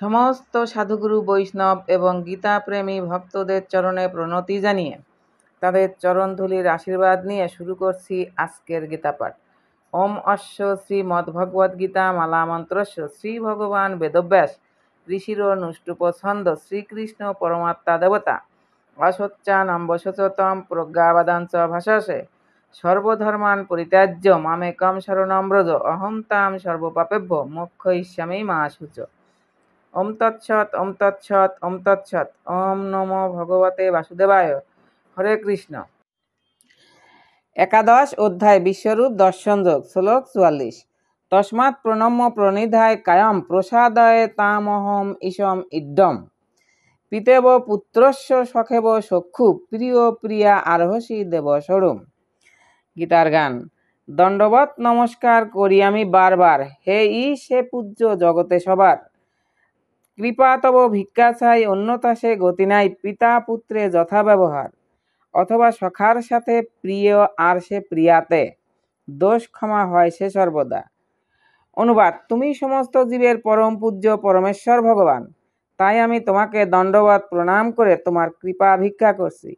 সমস্ত সাধুগুরু বৈষ্ণব এবং গীতাপ্রেমী ভক্তদের চরণে প্রণতি জানিয়ে তাদের চরণধূলির আশীর্বাদ নিয়ে শুরু করছি আজকের গীতাপাঠ। ওম অশ্ব শ্রীমদ্ভগবদ্গীতা মালা মন্ত্রস্য শ্রী ভগবান বেদব্যাস ঋষির নুষ্টুপ ছন্দ শ্রীকৃষ্ণ পরমাত্মা দেবতা অসচ্চানম্বশতম প্রজ্ঞাবাদাঞ্চ ভাষাসে সর্বধর্মান পরিত্যাজ্য মামেকম শরণং ব্রজ অহং তাং সর্বপাপেভ্য মোক্ষয়িষ্যামি মা শুচ। ওম তৎসৎ ওম তৎসৎ ওম তৎসৎ। ওম নমো ভগবতে বাসুদেবায়। হরে কৃষ্ণ। একাদশ অধ্যায় বিশ্বরূপ দর্শন যোগ। শ্লোক ৪৪। তস্মাৎ প্রণম্য প্রণিধায় কায়ম প্রসাদয়ে তামহম ঈশম ইড্ডম পিতেব পুত্রস্য সখেব সক্ষু প্রিয় প্রিয়া আরহসি দেব সরুম। গীতার গান। দণ্ডবত নমস্কার করি আমি বারবার, হে ঈশ হে পূজ্য জগতে সবার। কৃপা তব ভিক্ষা চাই অন্যথা সে গতি নাই, পিতা পুত্রে যথা ব্যবহার। অথবা সখার সাথে প্রিয় আর সে প্রিয়াতে, দোষ ক্ষমা হয় সে সর্বদা। অনুবাদ। তুমি সমস্ত জীবের পরম পূজ্য পরমেশ্বর ভগবান, তাই আমি তোমাকে দণ্ডবত প্রণাম করে তোমার কৃপা ভিক্ষা করছি।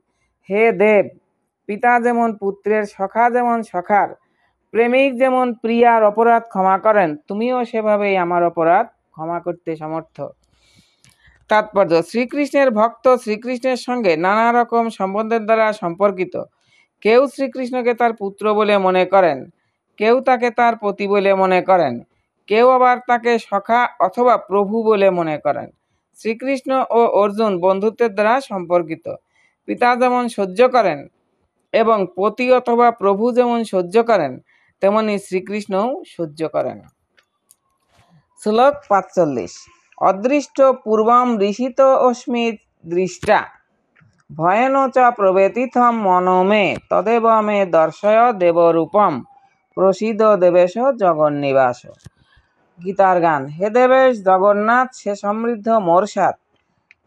হে দেব, পিতা যেমন পুত্রের, সখা যেমন সখার, প্রেমিক যেমন প্রিয়ার অপরাধ ক্ষমা করেন, তুমিও সেভাবেই আমার অপরাধ ক্ষমা করতে সমর্থ। তাৎপর্য। শ্রীকৃষ্ণের ভক্ত শ্রীকৃষ্ণের সঙ্গে নানা রকম সম্বন্ধের দ্বারা সম্পর্কিত। কেউ শ্রীকৃষ্ণকে তার পুত্র বলে মনে করেন, কেউ তাকে তার পতি বলে মনে করেন, কেউ আবার তাকে সখা অথবা প্রভু বলে মনে করেন। শ্রীকৃষ্ণ ও অর্জুন বন্ধুত্বের দ্বারা সম্পর্কিত। পিতা যেমন সহ্য করেন এবং পতি অথবা প্রভু যেমন সহ্য করেন, তেমনি শ্রীকৃষ্ণও সহ্য করেন। শ্লোক ৪৫। অদৃষ্ট পূর্বম ঋষিত অস্মি দৃষ্টা ভয়েন চ প্রবেতিথম মনো মে তদেব মে দর্শয় দেবরূপম প্রসিদ দেবেশ জগন্নিবাস। গীতার গান। হে দেবেশ জগন্নাথ, সে সমৃদ্ধ মোর সাথ,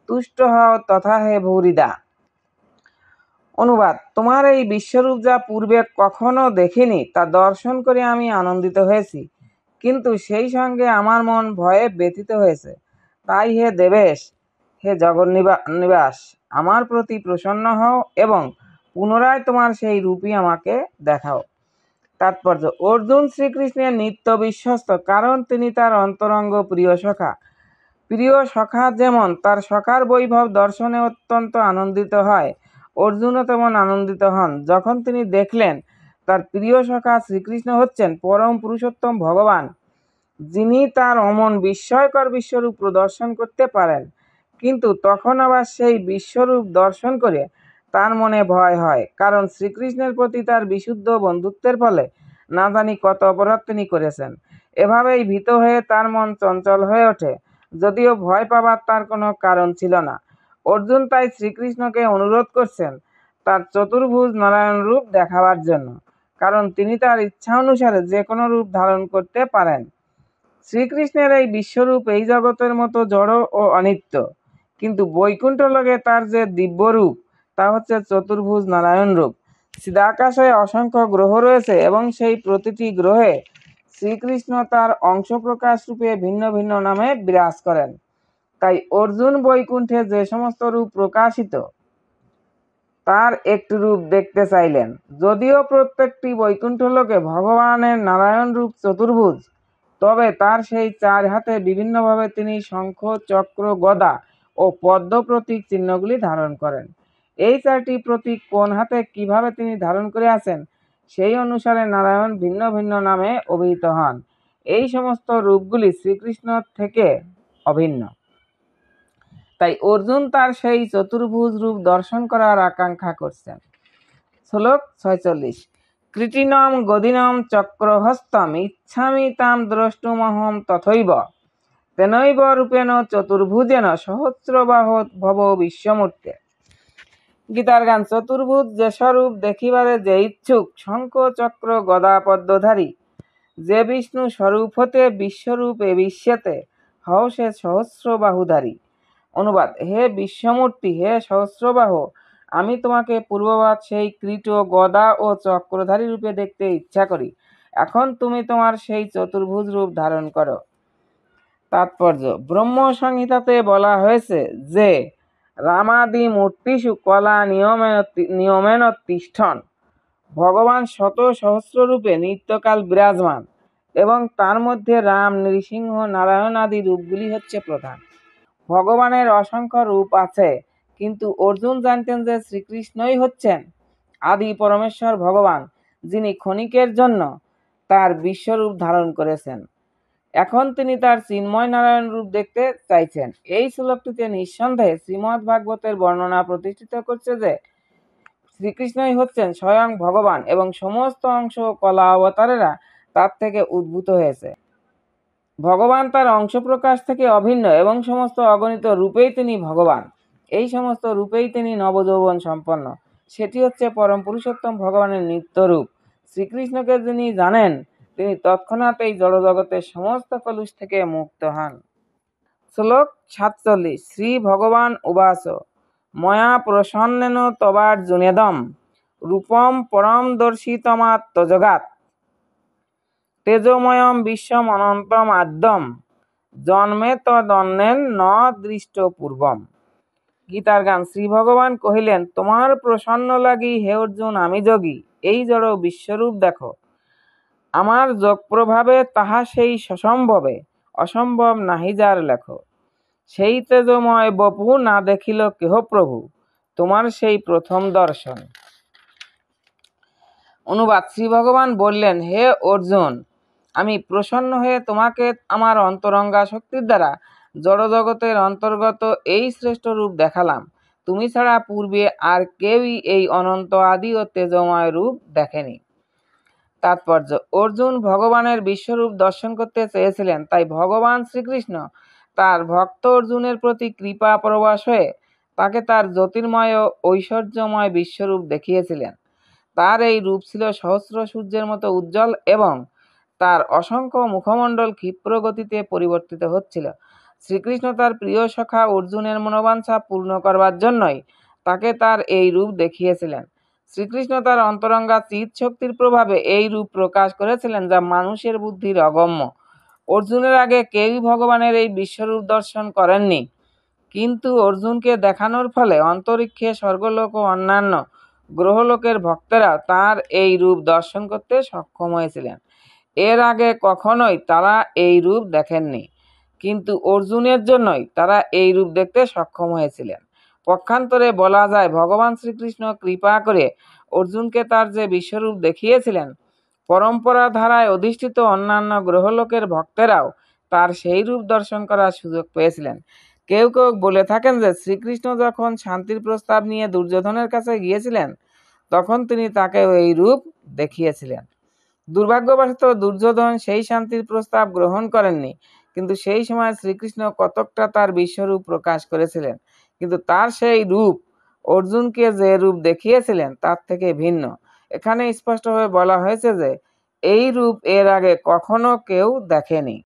তুষ্ট হও তথা হে ভূরিদা। অনুবাদ। তোমার এই বিশ্বরূপ যা পূর্বে কখনো দেখিনি, তা দর্শন করে আমি আনন্দিত হয়েছি, কিন্তু সেই সঙ্গে আমার মন ভয়ে ব্যথিত হয়েছে। তাই হে দেবেশ, হে জগন্নিবাস, আমার প্রতি প্রসন্ন হও এবং পুনরায় তোমার সেই রূপই আমাকে দেখাও। তাৎপর্য। অর্জুন শ্রীকৃষ্ণের নিত্য বিশ্বস্ত, কারণ তিনি তার অন্তরঙ্গ প্রিয় সখা। প্রিয় সখা যেমন তার সখার বৈভব দর্শনে অত্যন্ত আনন্দিত হয়, অর্জুনও তেমন আনন্দিত হন যখন তিনি দেখলেন তার প্রিয় সখা শ্রীকৃষ্ণ হচ্ছেন পরম পুরুষোত্তম ভগবান, যিনি তার অমন বিস্ময়কর বিশ্বরূপ প্রদর্শন করতে পারেন। কিন্তু তখন আবার সেই বিশ্বরূপ দর্শন করে তার মনে ভয় হয়, কারণ শ্রীকৃষ্ণের প্রতি তার বিশুদ্ধ বন্ধুত্বের ফলে না জানি কত অপরাধ তিনি করেছেন। এভাবেই ভীত হয়ে তার মন চঞ্চল হয়ে ওঠে, যদিও ভয় পাবার তার কোনো কারণ ছিল না। অর্জুন তাই শ্রীকৃষ্ণকে অনুরোধ করছেন তার চতুর্ভুজ নারায়ণ রূপ দেখাবার জন্য, কারণ তিনি তার ইচ্ছা অনুসারে যে কোনো রূপ ধারণ করতে পারেন। শ্রীকৃষ্ণের এই বিশ্বরূপ এই জগতের মতো জড় ও অনিত্য, কিন্তু বৈকুণ্ঠ লোকে তার যে দিব্য রূপ, তা হচ্ছে চতুর্ভুজ নারায়ণ রূপ। চিদাকাশে অসংখ্য গ্রহ রয়েছে এবং সেই প্রতিটি গ্রহে শ্রীকৃষ্ণ তার অংশ প্রকাশ রূপে ভিন্ন ভিন্ন নামে বিরাজ করেন। তাই অর্জুন বৈকুণ্ঠে যে সমস্ত রূপ প্রকাশিত, তার একটি রূপ দেখতে চাইলেন। যদিও প্রত্যেকটি বৈকুণ্ঠ লোকে ভগবানের নারায়ণ রূপ চতুর্ভুজ, তবে তার সেই চার হাতে বিভিন্নভাবে তিনি শঙ্খ, চক্র, গদা ও পদ্ম প্রতীক চিহ্নগুলি ধারণ করেন। এই চারটি প্রতীক কোন হাতে কিভাবে তিনি ধারণ করে আছেন, সেই অনুসারে নারায়ণ ভিন্ন ভিন্ন নামে অভিহিত হন। এই সমস্ত রূপগুলি শ্রীকৃষ্ণ থেকে অভিন্ন। তাই অর্জুন তার সেই চতুর্ভুজ রূপ দর্শন করার আকাঙ্ক্ষা করছেন। শ্লোক ৪৬। কৃটিনম গদিনম চক্রহস্তম ইচ্ছামি তাম দ্রষ্টুমহম তথৈব তেনৈব রূপেণ চতুর্ভুজেন সহস্রবাহ ভব বিশ্বমূর্তে। গীতার গান। চতুর্ভুজ যে স্বরূপ দেখিবারে যে ইচ্ছুক, শঙ্খ চক্র গদা পদ্মধারী, যে বিষ্ণু স্বরূপ হতে বিশ্বরূপ এ বিশ্বেতে, হও সে সহস্রবাহুধারী। অনুবাদ। হে বিশ্বমূর্তি, হে সহস্রবাহ, আমি তোমাকে পূর্ববৎ সেই কৃট, গদা ও চক্রধারী রূপে দেখতে ইচ্ছা করি। এখন তুমি তোমার সেই চতুর্ভুজ রূপ ধারণ করো। তাৎপর্য: ব্রহ্ম সংহিতাতে বলা হয়েছে যে রামাদি মূর্তিষু কলা নিয়মেন তিষ্ঠন। ভগবান শত সহস্র রূপে নিত্যকাল বিরাজমান এবং তার মধ্যে রাম, নৃসিংহ, নারায়ণ আদি রূপগুলি হচ্ছে প্রধান। ভগবানের অসংখ্য রূপ আছে, কিন্তু অর্জুন জানতেন যে শ্রীকৃষ্ণই হচ্ছেন আদি পরমেশ্বর ভগবান, যিনি ক্ষণিকের জন্য তার বিশ্বরূপ ধারণ করেছেন। এখন তিনি তার চিন্ময় নারায়ণ রূপ দেখতে চাইছেন। এই শ্লোকটিতে নিঃসন্দেহে শ্রীমদ্ ভাগবতের বর্ণনা প্রতিষ্ঠিত করছে যে শ্রীকৃষ্ণই হচ্ছেন স্বয়ং ভগবান এবং সমস্ত অংশ কলা অবতারেরা তার থেকে উদ্ভূত হয়েছে। ভগবান তার অংশ প্রকাশ থেকে অভিন্ন এবং সমস্ত অগণিত রূপেই তিনি ভগবান। এই সমস্ত রূপেই তিনি নবযৌবন সম্পন্ন। সেটি হচ্ছে পরম পুরুষোত্তম ভগবানের নিত্য রূপ। শ্রীকৃষ্ণকে যিনি জানেন, তিনি তৎক্ষণাৎ এই জড়জগতের সমস্ত কলুষ থেকে মুক্ত হন। শ্লোক ৪৭। শ্রী ভগবান উবাচ ময়া প্রসন্নেন তবার্জুনেদম রূপম পরম দর্শিতমাত্মজগাৎ তেজোময়ম বিশ্বম অনন্তম আদ্যম জন্মে তদন্যেন ন দৃষ্ট পূর্বম। গীতার গান। শ্রী ভগবান কহিলেন, তোমার প্রসন্ন লাগি হে অর্জুন, আমি যোগী, এই জড় বিশ্বরূপ দেখো। আমার যোগ প্রভাবে তাহা সেই সসম্ভবে, অসম্ভব নাহি যার লেখো। সেই তেজময় বপু না দেখিল কেহ প্রভু, তোমার সেই প্রথম দর্শন। অনুবাদ: শ্রী ভগবান বললেন, হে অর্জুন, আমি প্রসন্ন হয়ে তোমাকে আমার অন্তরঙ্গা শক্তির দ্বারা জড়জগতের অন্তর্গত এই শ্রেষ্ঠ রূপ দেখালাম। তুমি ছাড়া পূর্বে আর কেউই এই অনন্ত আদি ও তেজময় রূপ দেখেনি। তাৎপর্য: অর্জুন ভগবানের বিশ্বরূপ দর্শন করতে চেয়েছিলেন, তাই ভগবান শ্রীকৃষ্ণ তার ভক্ত অর্জুনের প্রতি কৃপা পরবশ হয়ে তাকে তার জ্যোতির্ময় ও ঐশ্বর্যময় বিশ্বরূপ দেখিয়েছিলেন। তার এই রূপ ছিল সহস্র সূর্যের মতো উজ্জ্বল এবং তার অসংখ্য মুখমণ্ডল ক্ষিপ্র গতিতে পরিবর্তিত হচ্ছিল। শ্রীকৃষ্ণ তার প্রিয় সখা অর্জুনের মনোবাঞ্ছা পূর্ণ করবার জন্যই তাকে তার এই রূপ দেখিয়েছিলেন। শ্রীকৃষ্ণ তার অন্তরঙ্গা চিৎ শক্তির প্রভাবে এই রূপ প্রকাশ করেছিলেন, যা মানুষের বুদ্ধির অগম্য। অর্জুনের আগে কেউই ভগবানের এই বিশ্বরূপ দর্শন করেননি, কিন্তু অর্জুনকে দেখানোর ফলে অন্তরিক্ষে, স্বর্গলোক ও অন্যান্য গ্রহলোকের ভক্তেরা তার এই রূপ দর্শন করতে সক্ষম হয়েছিলেন। এর আগে কখনোই তারা এই রূপ দেখেননি, কিন্তু অর্জুনের জন্যই তারা এই রূপ দেখতে সক্ষম হয়েছিলেন। পক্ষান্তরে বলা যায়, ভগবান শ্রীকৃষ্ণ কৃপা করে অর্জুনকে তার যে বিশ্বরূপ দেখিয়েছিলেন, পরম্পরা ধারায় অধিষ্ঠিত অন্যান্য গ্রহলোকের ভক্তেরাও তার সেই রূপ দর্শন করার সুযোগ পেয়েছিলেন। কেউ কেউ বলে থাকেন যে শ্রীকৃষ্ণ যখন শান্তির প্রস্তাব নিয়ে দুর্যোধনের কাছে গিয়েছিলেন, তখন তিনি তাকে এই রূপ দেখিয়েছিলেন। দুর্ভাগ্যবশত দুর্যোধন সেই শান্তির প্রস্তাব গ্রহণ করেননি, কিন্তু সেই সময় শ্রীকৃষ্ণ কতকটা তার বিশ্বরূপ প্রকাশ করেছিলেন, কিন্তু তার সেই রূপ অর্জুনকে যে রূপ দেখিয়েছিলেন তার থেকে ভিন্ন। এখানে স্পষ্টভাবে বলা হয়েছে যে এই রূপ এর আগে কখনো কেউ দেখেনি।